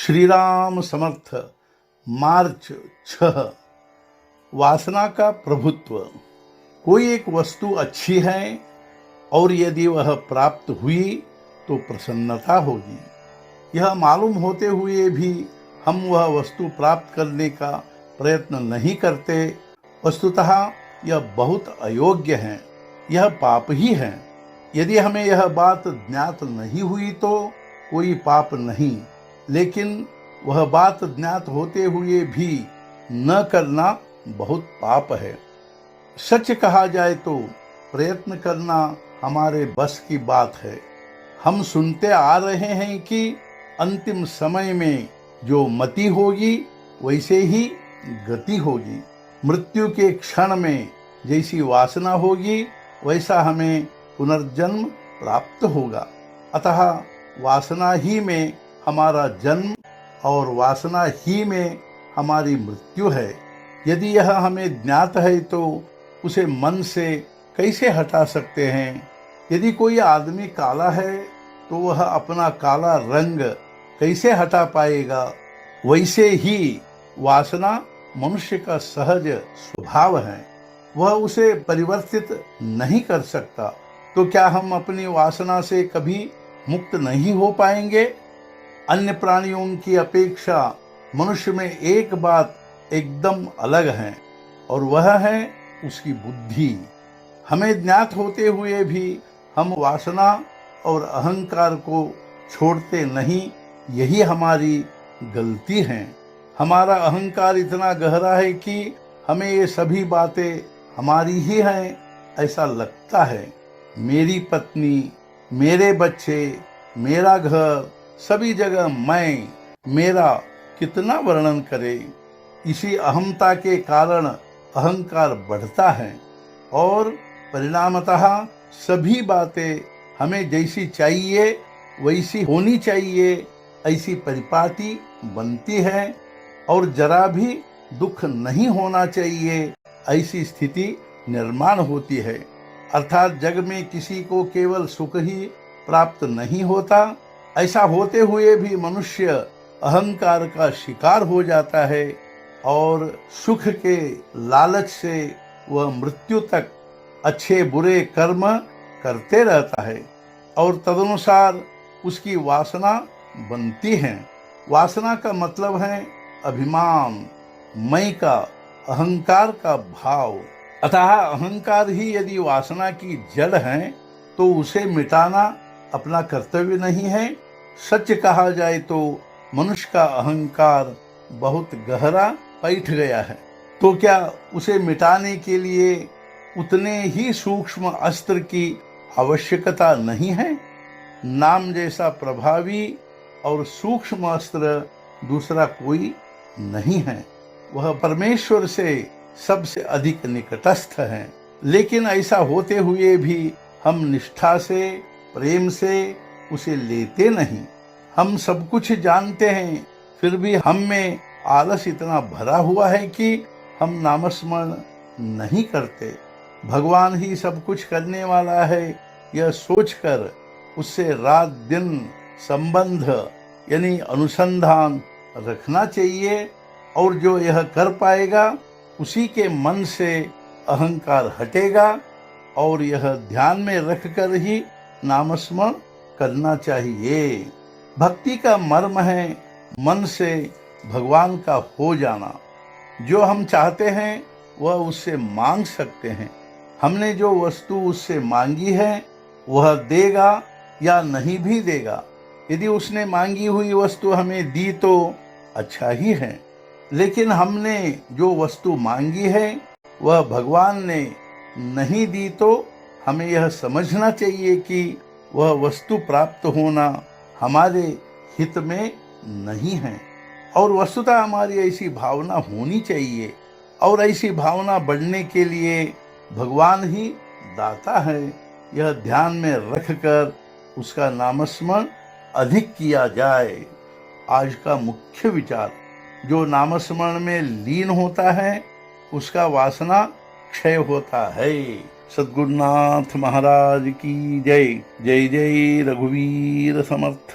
श्री राम समर्थ। मार्च 6। वासना का प्रभुत्व। कोई एक वस्तु अच्छी है और यदि वह प्राप्त हुई तो प्रसन्नता होगी। यह मालूम होते हुए भी हम वह वस्तु प्राप्त करने का प्रयत्न नहीं करते। वस्तुतः यह बहुत अयोग्य है, यह पाप ही है। यदि हमें यह बात ज्ञात नहीं हुई तो कोई पाप नहीं, लेकिन वह बात ज्ञात होते हुए भी न करना बहुत पाप है। सच कहा जाए तो प्रयत्न करना हमारे बस की बात है। हम सुनते आ रहे हैं कि अंतिम समय में जो मति होगी वैसे ही गति होगी। मृत्यु के क्षण में जैसी वासना होगी वैसा हमें पुनर्जन्म प्राप्त होगा। अतः वासना ही में हमारा जन्म और वासना ही में हमारी मृत्यु है। यदि यह हमें ज्ञात है तो उसे मन से कैसे हटा सकते हैं। यदि कोई आदमी काला है तो वह अपना काला रंग कैसे हटा पाएगा। वैसे ही वासना मनुष्य का सहज स्वभाव है, वह उसे परिवर्तित नहीं कर सकता। तो क्या हम अपनी वासना से कभी मुक्त नहीं हो पाएंगे। अन्य प्राणियों की अपेक्षा मनुष्य में एक बात एकदम अलग है और वह है उसकी बुद्धि। हमें ज्ञात होते हुए भी हम वासना और अहंकार को छोड़ते नहीं, यही हमारी गलती है। हमारा अहंकार इतना गहरा है कि हमें ये सभी बातें हमारी ही हैं ऐसा लगता है। मेरी पत्नी, मेरे बच्चे, मेरा घर, सभी जगह मैं, मेरा कितना वर्णन करे। इसी अहमता के कारण अहंकार बढ़ता है और परिणामतः सभी बातें हमें जैसी चाहिए वैसी होनी चाहिए ऐसी परिपाटी बनती है और जरा भी दुख नहीं होना चाहिए ऐसी स्थिति निर्माण होती है। अर्थात जग में किसी को केवल सुख ही प्राप्त नहीं होता। ऐसा होते हुए भी मनुष्य अहंकार का शिकार हो जाता है और सुख के लालच से वह मृत्यु तक अच्छे बुरे कर्म करते रहता है और तदनुसार उसकी वासना बनती है। वासना का मतलब है अभिमान, मैं का, अहंकार का भाव। अतः अहंकार ही यदि वासना की जड़ है तो उसे मिटाना अपना कर्तव्य नहीं है। सच कहा जाए तो मनुष्य का अहंकार बहुत गहरा बैठ गया है, तो क्या उसे मिटाने के लिए उतने ही सूक्ष्म अस्त्र की आवश्यकता नहीं है। नाम जैसा प्रभावी और सूक्ष्म अस्त्र दूसरा कोई नहीं है। वह परमेश्वर से सबसे अधिक निकटस्थ है। लेकिन ऐसा होते हुए भी हम निष्ठा से, प्रेम से उसे लेते नहीं। हम सब कुछ जानते हैं फिर भी हम में आलस इतना भरा हुआ है कि हम नामस्मरण नहीं करते। भगवान ही सब कुछ करने वाला है यह सोचकर उससे रात दिन संबंध यानी अनुसंधान रखना चाहिए और जो यह कर पाएगा उसी के मन से अहंकार हटेगा और यह ध्यान में रखकर ही नामस्मरण करना चाहिए। भक्ति का मर्म है मन से भगवान का हो जाना। जो हम चाहते हैं वह उससे मांग सकते हैं। हमने जो वस्तु उससे मांगी है वह देगा या नहीं भी देगा। यदि उसने मांगी हुई वस्तु हमें दी तो अच्छा ही है, लेकिन हमने जो वस्तु मांगी है वह भगवान ने नहीं दी तो हमें यह समझना चाहिए कि वह वस्तु प्राप्त होना हमारे हित में नहीं है और वस्तुतः हमारी ऐसी भावना होनी चाहिए और ऐसी भावना बढ़ने के लिए भगवान ही दाता है। यह ध्यान में रखकर उसका नामस्मरण अधिक किया जाए। आज का मुख्य विचार, जो नामस्मरण में लीन होता है उसका वासना क्षय होता है। सद्गुरुनाथ महाराज की जय। जय जय रघुवीर समर्थ।